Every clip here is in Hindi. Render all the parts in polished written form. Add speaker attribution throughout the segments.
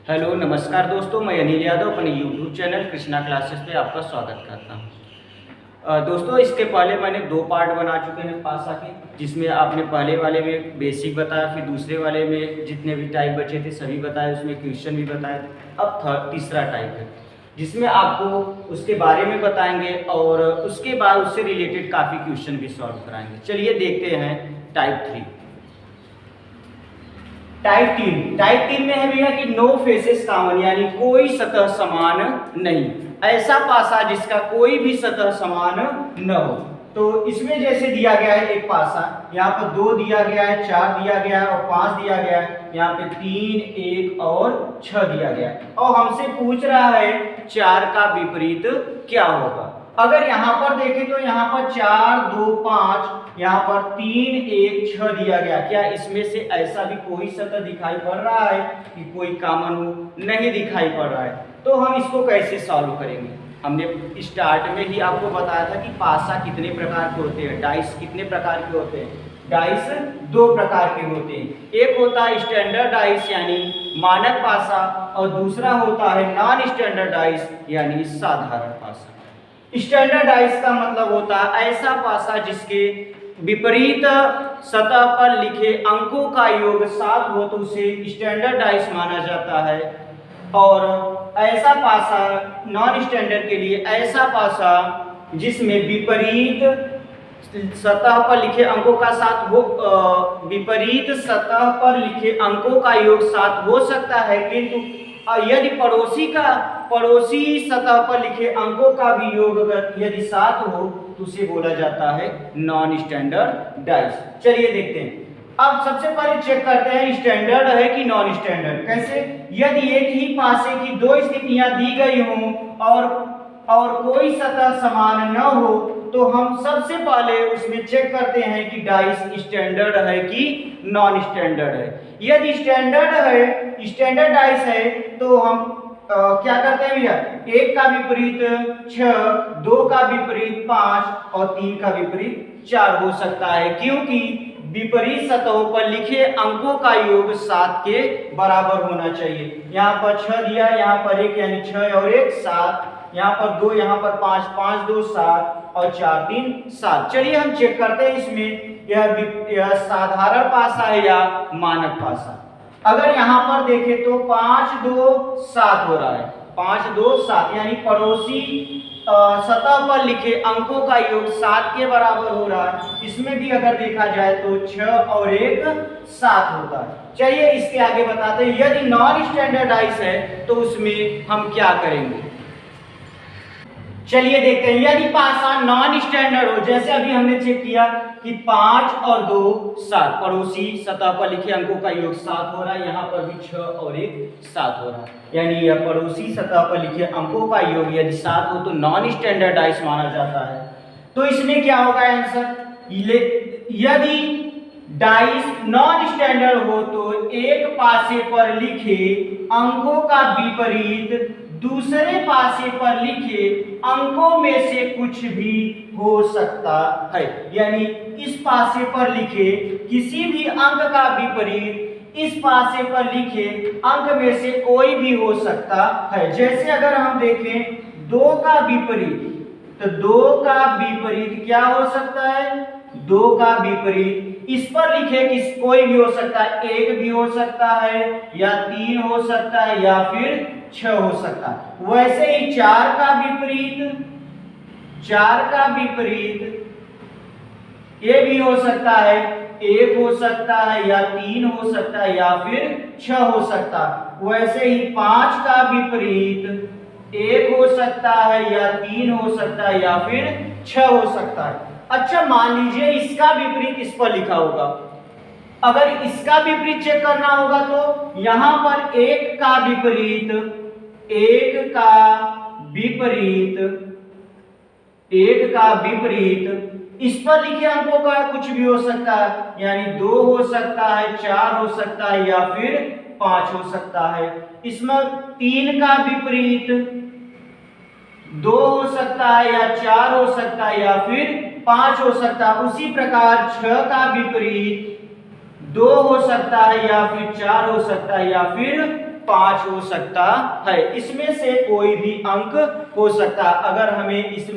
Speaker 1: हेलो नमस्कार दोस्तों, मैं अनिल यादव अपने यूट्यूब चैनल कृष्णा क्लासेस पे आपका स्वागत करता हूँ। दोस्तों, इसके पहले मैंने 2 पार्ट बना चुके हैं पासा के, जिसमें आपने पहले वाले में बेसिक बताया, फिर दूसरे वाले में जितने भी टाइप बचे थे सभी बताए, उसमें क्वेश्चन भी बताए थे। अब तीसरा टाइप है जिसमें आपको उसके बारे में बताएंगे और उसके बाद उससे रिलेटेड काफ़ी क्वेश्चन भी सॉल्व कराएंगे। चलिए देखते हैं टाइप 3। टाइप 3 में है भैया कि नो फेसेस कॉमन, यानी कोई सतह समान नहीं, ऐसा पासा जिसका कोई भी सतह समान न हो। तो इसमें जैसे दिया गया है एक पासा, यहाँ पर 2 दिया गया है, 4 दिया गया है और 5 दिया गया है, यहाँ पे 3, 1 और 6 दिया गया है और हमसे पूछ रहा है 4 का विपरीत क्या होगा। अगर यहाँ पर देखें तो यहाँ पर 4, 2, 5, यहाँ पर 3, 1, 6 दिया गया। क्या इसमें से ऐसा भी कोई सतह दिखाई पड़ रहा है कि कोई कॉमन हो? नहीं दिखाई पड़ रहा है। तो हम इसको कैसे सॉल्व करेंगे? हमने स्टार्ट में ही आपको बताया था कि पासा कितने प्रकार के होते हैं, डाइस कितने प्रकार के होते हैं। डाइस 2 प्रकार के होते हैं, एक होता है स्टैंडर्ड डाइस यानी मानक पासा और दूसरा होता है नॉन स्टैंडर्ड डाइस यानी साधारण पासा। स्टैंडर्ड डाइस का मतलब होता है ऐसा पासा जिसके विपरीत सतह पर लिखे अंकों का योग 7 हो तो उसे स्टैंडर्ड डाइस माना जाता है। और ऐसा पासा नॉन स्टैंडर्ड के लिए ऐसा पासा जिसमें विपरीत सतह पर लिखे अंकों का 7 हो, विपरीत सतह पर लिखे अंकों का योग 7 हो सकता है, किंतु यदि पड़ोसी सतह पर लिखे अंकों का भी योग अगर यदि 7 हो तो उसे बोला जाता है नॉन स्टैंडर्ड डाइस। चलिए देखते हैं। अब सबसे पहले चेक करते हैं स्टैंडर्ड है कि नॉन स्टैंडर्ड। कैसे? यदि एक ही पासे की 2 स्थितियां दी गई हों और कोई सतह समान न हो तो हम सबसे पहले उसमें चेक करते हैं कि डाइस स्टैंडर्ड है कि नॉन स्टैंडर्ड है। यदि स्टैंडर्ड डाइस है तो हम क्या करते हैं भैया? 1 का विपरीत 6, 2 का विपरीत 5 और 3 का विपरीत 4 हो सकता है, क्योंकि विपरीत सतहों पर लिखे अंकों का योग 7 के बराबर होना चाहिए। यहाँ पर 6 दिया, यहाँ पर 1 यानी 6 और 1 7, यहाँ पर 2, यहाँ पर 5, 5, 2 7 और 4, 3 7। चलिए हम चेक करते हैं इसमें यह साधारण पासा है या मानक पासा। अगर यहाँ पर देखें तो 5, 2, 7 हो रहा है, 5, 2, 7 यानी पड़ोसी सतह पर लिखे अंकों का योग 7 के बराबर हो रहा है। इसमें भी अगर देखा जाए तो 6 और 1 7 होता है। चलिए इसके आगे बताते हैं यदि नॉन स्टैंडर्डाइज है तो उसमें हम क्या करेंगे। चलिए देखते हैं। यदि पासा नॉन स्टैंडर्ड हो, जैसे अभी हमने चेक किया कि 5 और 2 7, पड़ोसी सतह पर लिखे अंकों का योग 7 हो रहा है, यहाँ पर भी 6 और 1 7 हो रहा है, यानी यह पड़ोसी सतह पर लिखे अंकों का योग यदि 7 हो तो नॉन स्टैंडर्डाइज माना जाता है। तो इसमें क्या होगा आंसर? यदि डाइस नॉन स्टैंडर्ड हो तो एक पासे पर लिखे अंकों का विपरीत दूसरे पासे पर लिखे अंकों में से कुछ भी हो सकता है, यानी इस पासे पर लिखे किसी भी अंक का विपरीत इस पासे पर लिखे अंक में से कोई भी हो सकता है। जैसे अगर हम देखें 2 का विपरीत, तो 2 का विपरीत क्या हो सकता है? 2 का विपरीत इस पर लिखे किस कोई भी हो सकता है, 1 भी हो सकता है या 3 हो सकता है या फिर 6 हो सकता है। वैसे ही 4 का विपरीत ये भी हो सकता है, 1 हो सकता है या 3 हो सकता है या फिर 6 हो सकता है। वैसे ही 5 का विपरीत 1 हो सकता है या 3 हो सकता है या फिर 6 हो सकता है। अच्छा, मान लीजिए इसका विपरीत इस पर लिखा होगा। अगर इसका विपरीत चेक करना होगा तो यहां पर 1 का विपरीत इस पर लिखे अंकों का कुछ भी हो सकता है, यानी 2 हो सकता है, 4 हो सकता है या फिर 5 हो सकता है। इसमें 3 का विपरीत 2 हो सकता है या 4 हो सकता है या फिर 5 हो सकता है। उसी प्रकार 6 का विपरीत 2 हो सकता है या फिर 4 हो सकता है या फिर 5 हो सकता है। इसमें से कोई भी अंक हो सकता है। अगर हमें इस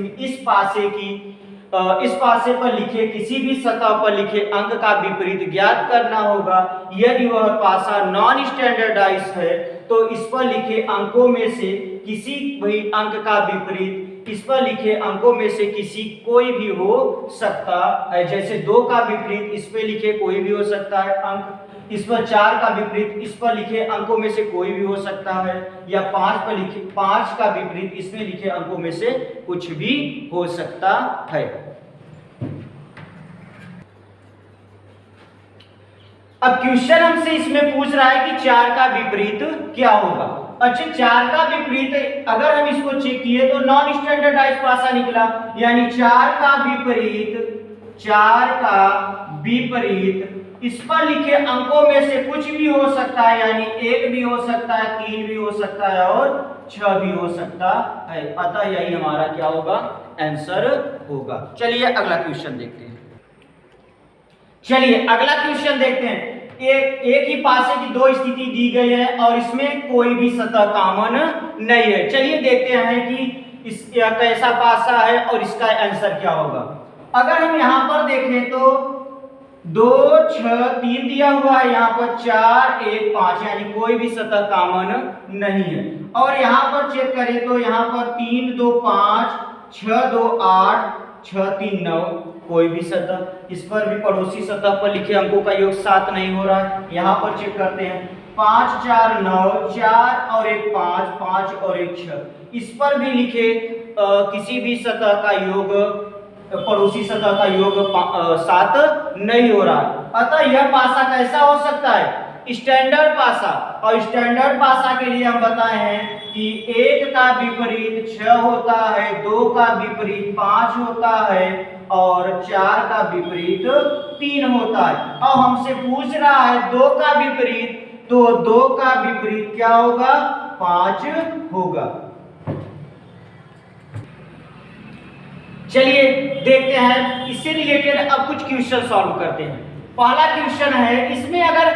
Speaker 1: पासे पर लिखे किसी भी सतह पर लिखे अंक का विपरीत ज्ञात करना होगा। यदि वह पासा नॉन स्टैंडर्डाइज है तो इस पर लिखे अंकों में से किसी भी अंक का विपरीत इस पर लिखे अंकों में से किसी कोई भी हो सकता है। जैसे 2 का विपरीत इस पे लिखे कोई भी हो सकता है अंक, इस पर 4 का विपरीत इस पर लिखे अंकों में से कोई भी हो सकता है, या 5 का विपरीत इसमें लिखे अंकों में से कुछ भी हो सकता है। अब क्वेश्चन हमसे इसमें पूछ रहा है कि 4 का विपरीत क्या होगा। अच्छा, 4 का विपरीत अगर हम इसको चेक किए तो नॉन स्टैंडर्डाइज पासा निकला, यानी 4 का विपरीत इस पर लिखे अंकों में से कुछ भी हो सकता है, यानी 1 भी हो सकता है, 3 भी हो सकता है और 6 भी हो सकता है। अतः यही हमारा क्या होगा, आंसर होगा। चलिए अगला क्वेश्चन देखते हैं। एक ही पासे की 2 स्थिति दी गई है और इसमें कोई भी सतह कॉमन नहीं है। चलिए देखते हैं कि इस कैसा पासा है और इसका आंसर क्या होगा। अगर हम यहाँ पर देखें तो 2, 6, 3 दिया हुआ है, यहाँ पर 4, 1, 5, यानी कोई भी सतह कॉमन नहीं है। और यहाँ पर चेक करें तो यहाँ पर 3, 2, 5, 6, 2, 8, 6, 3, 9, कोई भी सतह। इस पर भी पड़ोसी सतह पर लिखे अंकों का योग 7 नहीं हो रहा है। यहाँ पर चेक करते हैं 5, 4, 9, 4 और 1 5, 5 और 1 6। इस पर भी लिखे किसी भी सतह का योग, पड़ोसी सतह का योग 7 नहीं हो रहा है। अतः यह पासा कैसा हो सकता है, स्टैंडर्ड पासा। और स्टैंडर्ड पासा के लिए हम बताए हैं कि 1 का विपरीत 6 होता है, 2 का विपरीत 5 होता है और 4 का विपरीत 3 होता है। अब हमसे पूछ रहा है 2 का विपरीत, तो 2 का विपरीत क्या होगा, 5 होगा। चलिए देखते हैं इससे रिलेटेड अब कुछ क्वेश्चन सॉल्व करते हैं। पहला क्वेश्चन है, इसमें अगर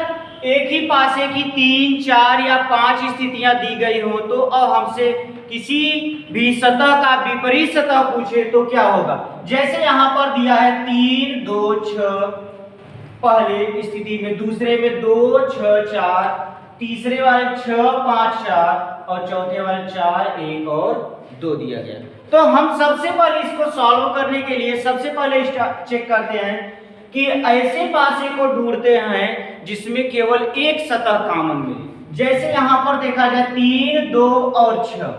Speaker 1: एक ही पासे की 3, 4 या 5 स्थितियां दी गई हो तो अब हमसे किसी भी सतह का विपरीत सतह पूछे तो क्या होगा। जैसे यहाँ पर दिया है 3, 2, 6 पहले स्थिति में, दूसरे में 2, 6, 4, तीसरे वाले 6, 5, 4 और चौथे वाले 4, 1 और 2 दिया गया। तो हम सबसे पहले इसको सॉल्व करने के लिए सबसे पहले चेक करते हैं कि ऐसे पासे को ढूंढते हैं जिसमें केवल एक सतह कॉमन मिले। जैसे यहाँ पर देखा जाए 3, 2 और 6,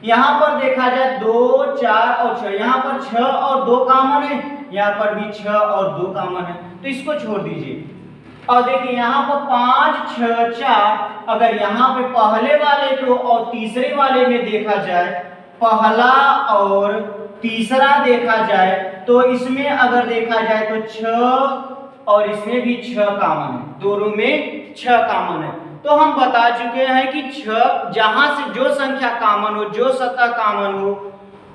Speaker 1: यहाँ पर देखा जाए 2, 4 और 6, यहाँ पर 6 और 2 कॉमन है, यहाँ पर भी 6 और 2 कॉमन है, तो इसको छोड़ दीजिए। और देखिए यहाँ पर 5, 6, 4, अगर यहाँ पे पहले वाले को और तीसरे वाले में देखा जाए, पहला और तीसरा देखा जाए तो इसमें अगर देखा जाए तो 6 और इसमें भी 6 कॉमन है, दोनों में 6 कॉमन है। तो हम बता चुके हैं कि 6 जहां से जो संख्या कॉमन हो, जो सतह कॉमन हो,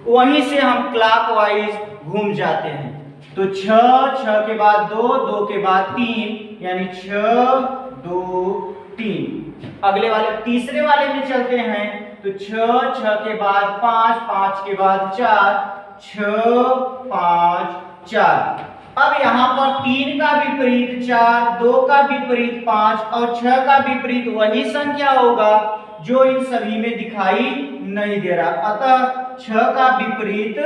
Speaker 1: वहीं से हम क्लॉकवाइज घूम जाते हैं। तो 6, 6 के बाद 2, 2 के बाद 3, यानी 6, 2, 3। अगले वाले तीसरे वाले में चलते हैं तो 6, 6 के बाद 5, 5 के बाद 4, 6, 5, 4। अब यहाँ पर 3 का विपरीत 4, 2 का विपरीत 5 और 6 का विपरीत वही संख्या होगा जो इन सभी में दिखाई नहीं दे रहा। अतः 6 का विपरीत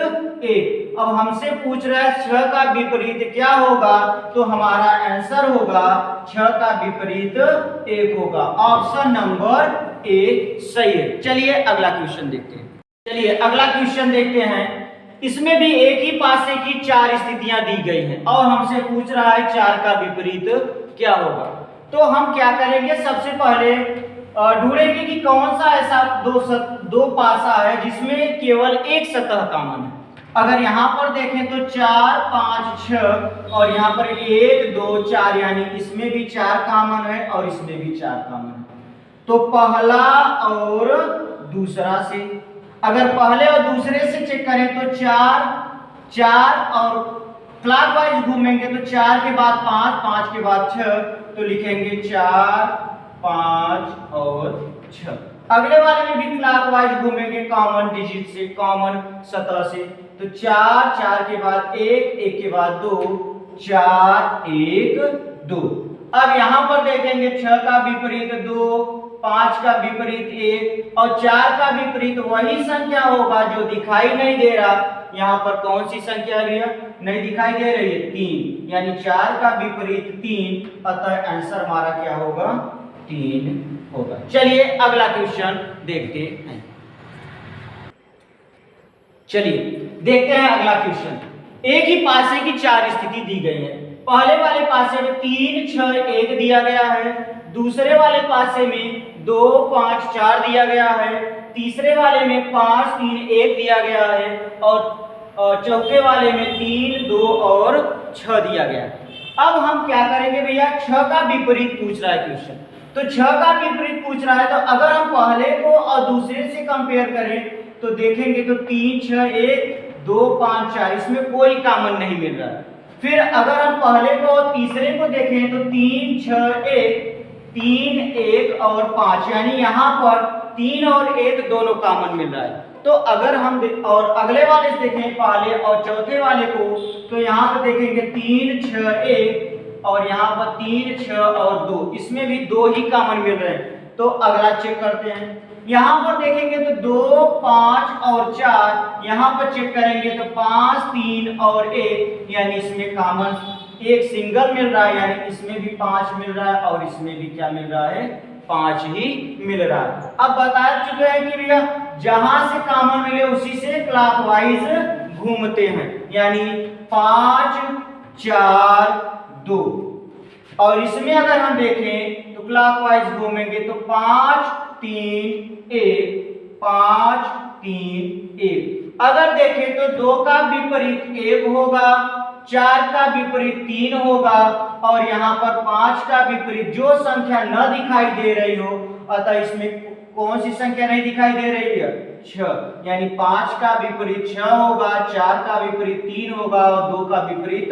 Speaker 1: 1। अब हमसे पूछ रहा है 6 का विपरीत क्या होगा, तो हमारा आंसर होगा 6 का विपरीत 1 होगा। ऑप्शन नंबर ए सही है। चलिए अगला क्वेश्चन देखते हैं। इसमें भी एक ही पासे की 4 स्थितियां दी गई हैं और हमसे पूछ रहा है 4 का विपरीत क्या होगा। तो हम क्या करेंगे, सबसे पहले ढूंढेंगे कि कौन सा ऐसा दो पासा है जिसमें केवल एक सतह कॉमन है। अगर यहाँ पर देखें तो 4, 5, 6 और यहाँ पर 1, 2, 4, यानी इसमें भी 4 कॉमन है और इसमें भी 4 कॉमन है। तो पहला और दूसरा से, अगर पहले और दूसरे से चेक करें तो 4 और क्लॉकवाइज घूमेंगे तो 4 के बाद 5, 5 के बाद 6, तो लिखेंगे 4, 5 और 6। अगले वाले में भी क्लॉकवाइज घूमेंगे कॉमन डिजिट से, कॉमन सतह से। तो 4, 4 के बाद 1, 1 के बाद 2, 4, 1, 2। अब यहां पर देखेंगे 6 का विपरीत 2, 5 का विपरीत 1 और 4 का विपरीत वही संख्या होगा जो दिखाई नहीं दे रहा। यहाँ पर कौन सी संख्या है? नहीं दिखाई दे रही है, 3, यानी 4 का विपरीत 3, अतः आंसर हमारा क्या होगा? 3 होगा। चलिए अगला क्वेश्चन देखते हैं। चलिए देखते हैं अगला क्वेश्चन। एक ही पासे की 4 स्थिति दी गई है। पहले वाले पासे में 3, 6, 1 दिया गया है। दूसरे वाले पासे में 2, 5, 4 दिया गया है। तीसरे वाले में 5, 3, 1 दिया गया है और चौथे वाले में 3, 2 और 6 दिया गया है। अब हम क्या करेंगे भैया? 6 का विपरीत पूछ रहा है क्वेश्चन। तो 6 का विपरीत पूछ रहा है, तो अगर हम पहले को और दूसरे से कंपेयर करें तो देखेंगे तो 3, 6, 1, 2, 5, 4, इसमें कोई कॉमन नहीं मिल रहा है। फिर अगर हम पहले को और तीसरे को देखें तो 3, 6, 1, 3, 1 और 5, यानी यहाँ पर 3 और 1 दोनों कॉमन मिल रहा है। तो अगर हम और अगले वाले से देखें पहले और चौथे वाले को, तो यहाँ पर देखेंगे 3, 6, 1 और यहाँ पर 3, 6 और 2, इसमें भी 2 ही कॉमन मिल रहे हैं। तो अगला चेक करते हैं। यहाँ पर देखेंगे तो 2, 5 और 4, यहाँ पर चेक करेंगे तो 5, 3 और 1, यानी इसमें कॉमन एक सिंगल मिल रहा है, यानी इसमें भी 5 मिल रहा है और इसमें भी क्या मिल रहा है? 5 ही मिल रहा है। अब बता चुके हैं कि भैया जहां से कॉमन मिले उसी से क्लॉकवाइज घूमते हैं, यानी 5, 4, 2। और इसमें अगर हम देखें तो क्लॉकवाइज घूमेंगे तो 5, 3, 1, 5, 3, 1। अगर देखें तो 2 का विपरीत 1 होगा, 4 का विपरीत 3 होगा और यहाँ पर 5 का विपरीत जो संख्या न दिखाई दे रही हो, अतः इसमें कौन सी संख्या नहीं दिखाई दे रही है? 6, यानी 5 का विपरीत 6 होगा, 4 का विपरीत 3 होगा और 2 का विपरीत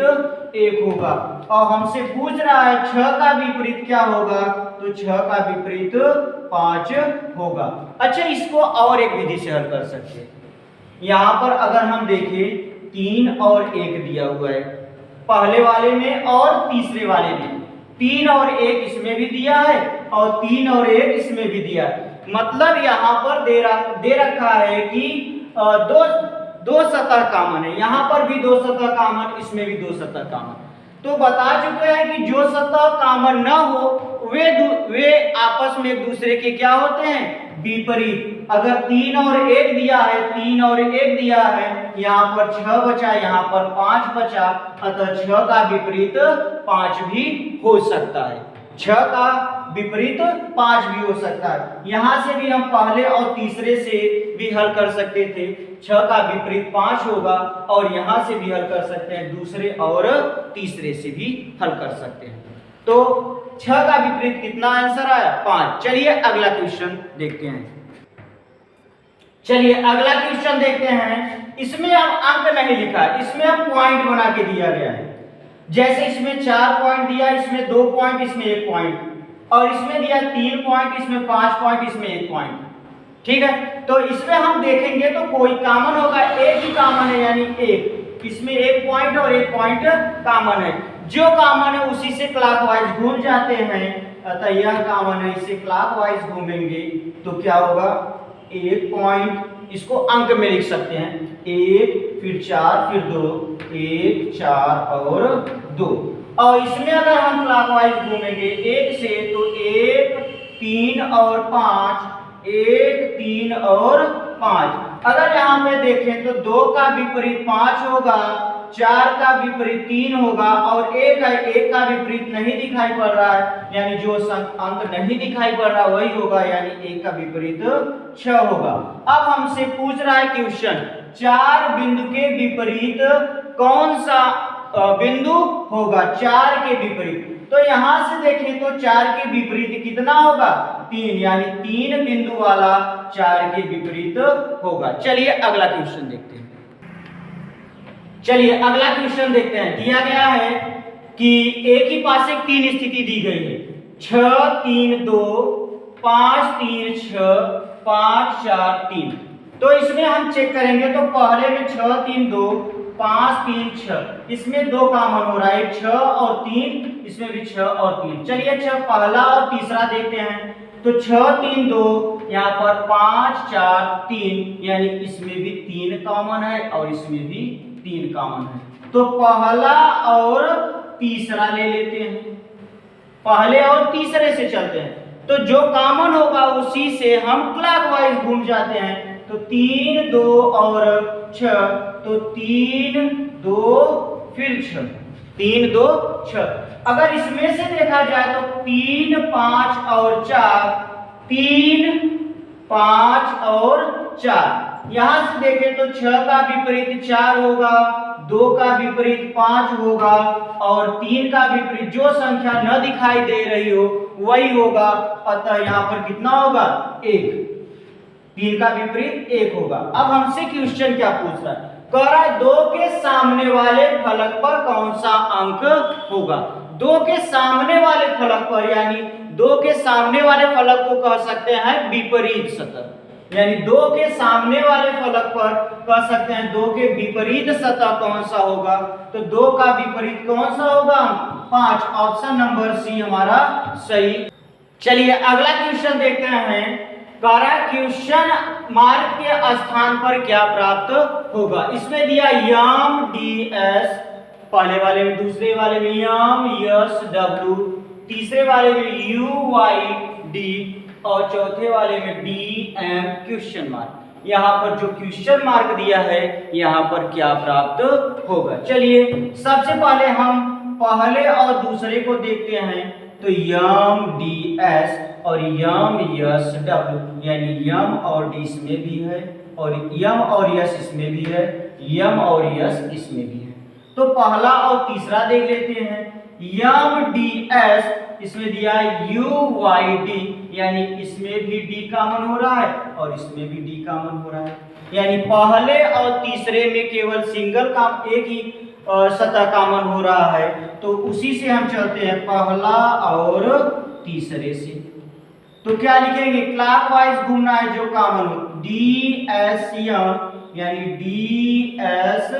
Speaker 1: 1 होगा। और हमसे पूछ रहा है 6 का विपरीत क्या होगा? तो 6 का विपरीत 5 होगा। अच्छा, इसको और एक विधि से हल कर सकते हैं। यहाँ पर अगर हम देखें 3 और 1 दिया हुआ है पहले वाले में और तीसरे वाले में, 3 और 1 इसमें भी दिया है और 3 और 1 इसमें भी दिया है। मतलब यहाँ पर दे रखा है कि दो सतह कॉमन है, यहाँ पर भी 2 सतह कॉमन, इसमें भी 2 सतह कॉमन। तो बता चुके हैं कि जो सतह कॉमन न हो वे आपस में एक दूसरे के क्या होते हैं? विपरीत। अगर 3 और 1 दिया है, 3 और 1 दिया है, यहाँ पर 6 बचा, यहाँ पर 5 बचा, अतः 6 का विपरीत 5 भी हो सकता है। 6 का विपरीत 5 भी हो सकता है। यहां से भी हम पहले और तीसरे से भी हल कर सकते थे, 6 का विपरीत 5 होगा और यहां से भी हल कर सकते हैं, दूसरे और तीसरे से भी हल कर सकते हैं। तो 6 का विपरीत कितना आंसर आया? 5। चलिए अगला क्वेश्चन देखते हैं। चलिए अगला क्वेश्चन देखते हैं। इसमें अब अंक नहीं लिखा है, इसमें अब पॉइंट बना के दिया गया है। जैसे इसमें 4 पॉइंट दिया, इसमें 2 पॉइंट, इसमें 1 पॉइंट और इसमें दिया 3 पॉइंट, इसमें 5 पॉइंट, इसमें 1 पॉइंट। ठीक है, तो इसमें हम देखेंगे तो कोई कॉमन होगा, एक ही कॉमन है, यानी 1। इसमें 1 पॉइंट और 1 पॉइंट कॉमन है। जो कॉमन है उसी से क्लॉकवाइज घूम जाते हैं, अतः यह कॉमन है, इससे क्लॉकवाइज घूमेंगे तो क्या होगा? 1 पॉइंट, इसको अंक में लिख सकते हैं, 1 फिर 4 फिर 2, 1, 4 और 2। और इसमें अगर हम क्लॉकवाइज घूमेंगे 1 से तो 1, 3 और 5, 1, 3 और 5। अगर यहाँ पे देखें तो 2 का विपरीत 5 होगा, 4 का विपरीत 3 होगा और 1 है, 1 का विपरीत नहीं दिखाई पड़ रहा है, यानी जो अंक नहीं दिखाई पड़ रहा वही होगा, यानी 1 का विपरीत 6 होगा। अब हमसे पूछ रहा है क्वेश्चन 4 बिंदु के विपरीत कौन सा बिंदु होगा? 4 के विपरीत। तो यहां से देखें तो 4 के विपरीत कितना होगा? 3, यानी 3 बिंदु वाला 4 के विपरीत होगा। चलिए अगला क्वेश्चन देखते हैं। चलिए अगला क्वेश्चन देखते हैं। दिया गया है कि एक ही पासे 3 स्थिति दी गई है, 6, 3, 2, 5 3 6 5 4 3। तो इसमें हम चेक करेंगे तो पहले में 6 3 2 5 3 6, इसमें 2 कॉमन हो रहा है, 6 और 3, इसमें भी 6 और 3। चलिए अच्छा पहला और तीसरा देखते हैं। तो 6 3 2, यहाँ पर 5 4 3, यानी इसमें भी 3 कॉमन है और इसमें भी 3 कॉमन है। तो पहला और तीसरा ले लेते हैं, पहले और तीसरे से चलते हैं। तो जो कॉमन होगा उसी से हम क्लॉकवाइज घूम जाते हैं। तो 3 2 और 6, तो 3 2 फिर 6, 3 2 6। अगर इसमें से देखा जाए तो 3 5 और 4, 3 5 और 4। यहां से देखें तो 6 का विपरीत 4 होगा, 2 का विपरीत 5 होगा और 3 का विपरीत जो संख्या न दिखाई दे रही हो वही होगा। अतः यहाँ पर कितना होगा? 1। 3 का विपरीत 1 होगा। अब हमसे क्वेश्चन क्या पूछ रहा है? कह रहा है 2 के सामने वाले फलक पर कौन सा अंक होगा। 2 के सामने वाले फलक पर, यानी 2 के सामने वाले फलक को कह सकते हैं विपरीत सतह, यानी 2 के सामने वाले फलक पर कह सकते हैं 2 के विपरीत सतह कौन सा होगा। तो 2 का विपरीत कौन सा होगा? 5। ऑप्शन नंबर सी हमारा सही। चलिए अगला क्वेश्चन देखते हैं। क्वेश्चन मार्क के स्थान पर क्या प्राप्त होगा। इसमें दिया यम डी एस, पहले वाले में, दूसरे वाले में यम यस डब्ल्यू, तीसरे वाले में यू वाई डी और चौथे वाले में डी एम क्वेश्चन मार्क। यहाँ पर जो क्वेश्चन मार्क दिया है यहाँ पर क्या प्राप्त होगा। चलिए सबसे पहले हम पहले और दूसरे को देखते हैं। तो यम डी एस और यम यस डब्ल्यू, यानी यम और डी इसमें भी है और यम और यस इसमें भी है, यम और यस इसमें भी है। तो पहला और तीसरा देख लेते हैं। यम डी एस, इसमें दिया है यू वाई डी, यानी इसमें भी डी कॉमन हो रहा है और इसमें भी डी कॉमन हो रहा है, यानी पहले और तीसरे में केवल सिंगल काम एक ही सतह कॉमन हो रहा है। तो उसी से हम चलते हैं पहला और तीसरे से। तो क्या लिखेंगे? क्लॉकवाइज घूमना है जो कॉमन हो, डी एस यम, यानी डी एस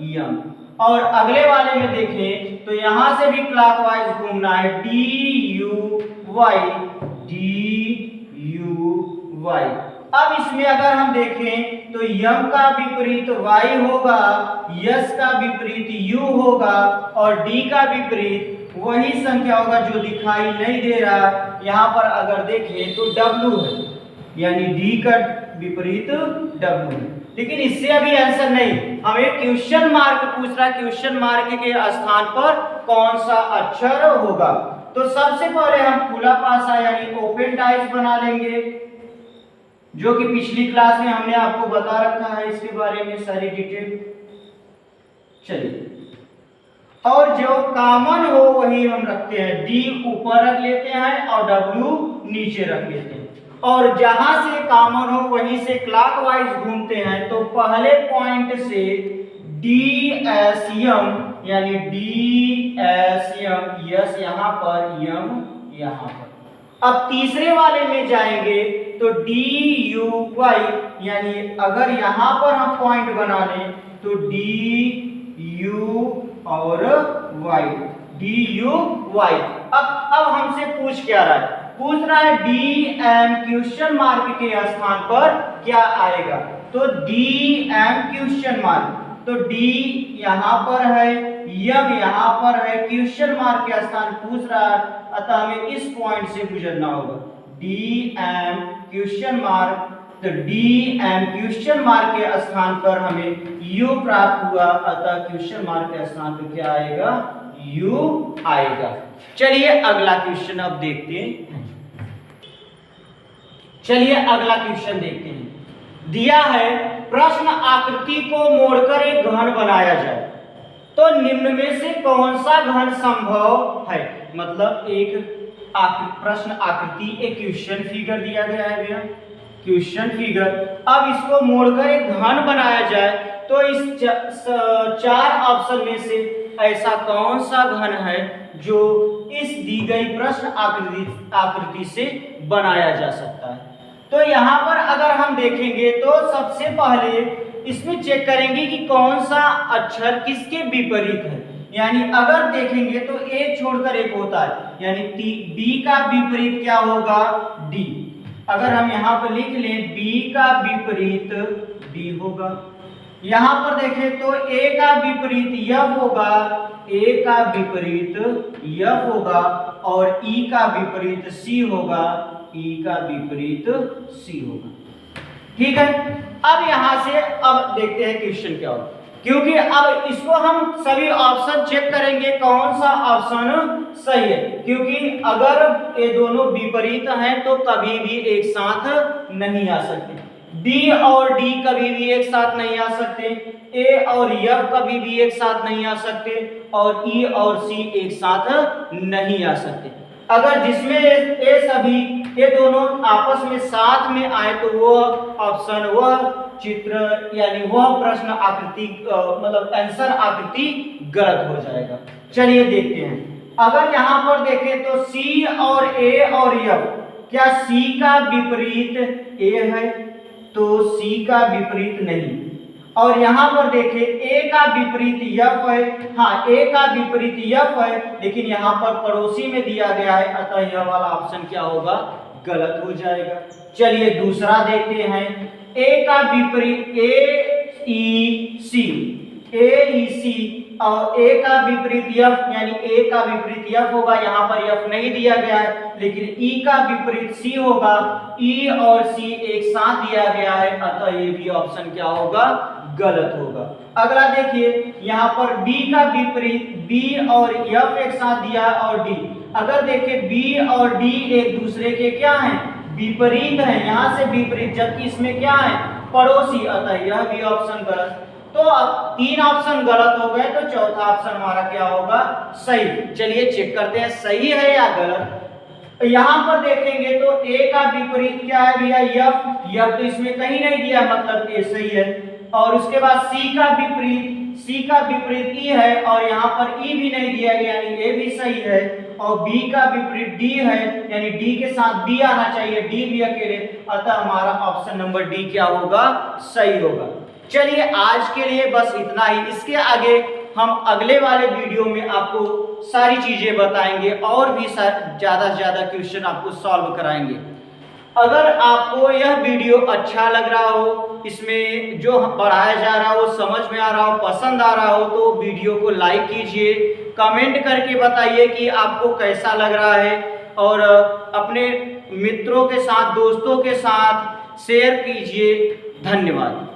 Speaker 1: यम। और अगले वाले में देखें तो यहां से भी क्लॉकवाइज घूमना है, D U Y, D U Y. अब इसमें अगर हम देखें तो यम का विपरीत y होगा, यस का विपरीत u होगा और d का विपरीत वही संख्या होगा जो दिखाई नहीं दे रहा। यहाँ पर अगर देखें तो w है, यानी d का विपरीत w है। लेकिन इससे अभी आंसर नहीं, हमें क्वेश्चन मार्क पूछ रहा है, क्वेश्चन मार्क के स्थान पर कौन सा अक्षर होगा। तो सबसे पहले हम खुला पासा यानी ओपन टाइप्स बना लेंगे, जो कि पिछली क्लास में हमने आपको बता रखा है इसके बारे में सारी डिटेल। चलिए, और जो कॉमन हो वही हम रखते हैं, डी ऊपर रख लेते हैं और डब्ल्यू नीचे रख लेते हैं। और जहां से कॉमन हो वहीं से क्लॉकवाइज घूमते हैं। तो पहले पॉइंट से डी एस यम, यानी डी एस यम, यस यहाँ पर, यम यहाँ पर। अब तीसरे वाले में जाएंगे तो डी यू वाई, यानी अगर यहां पर हम पॉइंट बना लें तो डी यू और वाई, डी यू वाई। अब हमसे पूछ क्या रहा है? पूछ रहा है डी एम क्वेश्चन मार्क के स्थान पर क्या आएगा। तो डी एम क्वेश्चन मार्क, तो डी यहाँ पर है, यम यहाँ पर है, क्वेश्चन मार्क के स्थान पूछ रहा है, अतः हमें इस पॉइंट से गुजरना होगा। डी एम क्वेश्चन मार्क, तो डी एम क्वेश्चन मार्क के स्थान पर हमें यू प्राप्त हुआ, अतः क्वेश्चन मार्क के स्थान पर क्या आएगा? यू आएगा। चलिए अगला क्वेश्चन अब देखते हैं। चलिए अगला क्वेश्चन देखते हैं। दिया है प्रश्न आकृति को मोड़कर एक घन बनाया जाए, तो निम्न में से कौन सा घन संभव है। मतलब एक प्रश्न आकृति, एक क्वेश्चन फिगर दिया गया है भैया, क्वेश्चन फिगर। अब इसको मोड़कर एक घन बनाया जाए तो इस चार ऑप्शन में से ऐसा कौन सा घन है जो इस दी गई प्रश्न आकृति से बनाया जा सकता है। तो यहाँ पर अगर हम देखेंगे तो सबसे पहले इसमें चेक करेंगे कि कौन सा अक्षर किसके विपरीत है। यानी अगर देखेंगे तो एक छोड़कर एक होता है, यानी बी का विपरीत क्या होगा, डी। अगर हम यहाँ पर लिख लें बी का विपरीत डी होगा। यहाँ पर देखें तो ए का विपरीत यफ होगा, ए का विपरीत यफ होगा, और ई का विपरीत सी होगा, ई का विपरीत सी होगा। ठीक है, अब यहां से अब देखते हैं क्वेश्चन क्या होगा, क्योंकि अब इसको हम सभी ऑप्शन चेक करेंगे कौन सा ऑप्शन सही है, क्योंकि अगर ये दोनों विपरीत हैं तो कभी भी एक साथ नहीं आ सकते। बी और डी कभी भी एक साथ नहीं आ सकते, ए और एफ कभी भी एक साथ नहीं आ सकते, और ई और सी एक साथ नहीं आ सकते। अगर जिसमें ये सभी ये दोनों आपस में साथ में आए तो वो ऑप्शन, वह चित्र यानी वह प्रश्न आकृति मतलब आंसर आकृति गलत हो जाएगा। चलिए देखते हैं। अगर यहाँ पर देखें तो सी और ए और एफ, क्या सी का विपरीत ए है, तो सी का विपरीत नहीं। और यहाँ पर देखें ए का विपरीत यफ है, हाँ ए का विपरीत यफ है, लेकिन यहाँ पर पड़ोसी में दिया गया है, अतः यह वाला ऑप्शन क्या होगा, गलत हो जाएगा। चलिए दूसरा देखते हैं। ए का विपरीत ए ई सी, ए ई सी, और ए का विपरीत यफ, यानी ए का विपरीत यफ होगा, यहाँ पर यफ नहीं दिया गया है, लेकिन ई का विपरीत सी होगा, ई और सी एक साथ दिया गया है, अतः ये भी ऑप्शन क्या होगा, गलत होगा। अगला देखिए, यहाँ पर बी का विपरीत बी और यफ एक साथ दिया है, और डी। अगर देखें बी और डी एक दूसरे के क्या हैं, विपरीत हैं, यहाँ से विपरीत, जबकि इसमें क्या है, पड़ोसी, अतः यह भी ऑप्शन गलत। तो अब तीन ऑप्शन गलत हो गए, तो चौथा ऑप्शन हमारा क्या होगा, सही। चलिए चेक करते हैं सही है या गलत। यहाँ पर देखेंगे तो ए का विपरीत क्या है भैया, यफ, यफ तो इसमें कहीं नहीं दिया, मतलब ए सही है। और उसके बाद सी का विपरीत ई है, और यहाँ पर ई भी नहीं दिया गया, यानी ए भी सही है। और बी का विपरीत डी है, यानी डी के साथ बी आना चाहिए, डी भी अकेले, अतः हमारा ऑप्शन नंबर डी क्या होगा, सही होगा। चलिए आज के लिए बस इतना ही। इसके आगे हम अगले वाले वीडियो में आपको सारी चीजें बताएंगे और भी ज्यादा से ज्यादा क्वेश्चन आपको सॉल्व कराएंगे। अगर आपको यह वीडियो अच्छा लग रहा हो, इसमें जो पढ़ाया जा रहा हो समझ में आ रहा हो, पसंद आ रहा हो, तो वीडियो को लाइक कीजिए, कमेंट करके बताइए कि आपको कैसा लग रहा है, और अपने मित्रों के साथ, दोस्तों के साथ शेयर कीजिए। धन्यवाद।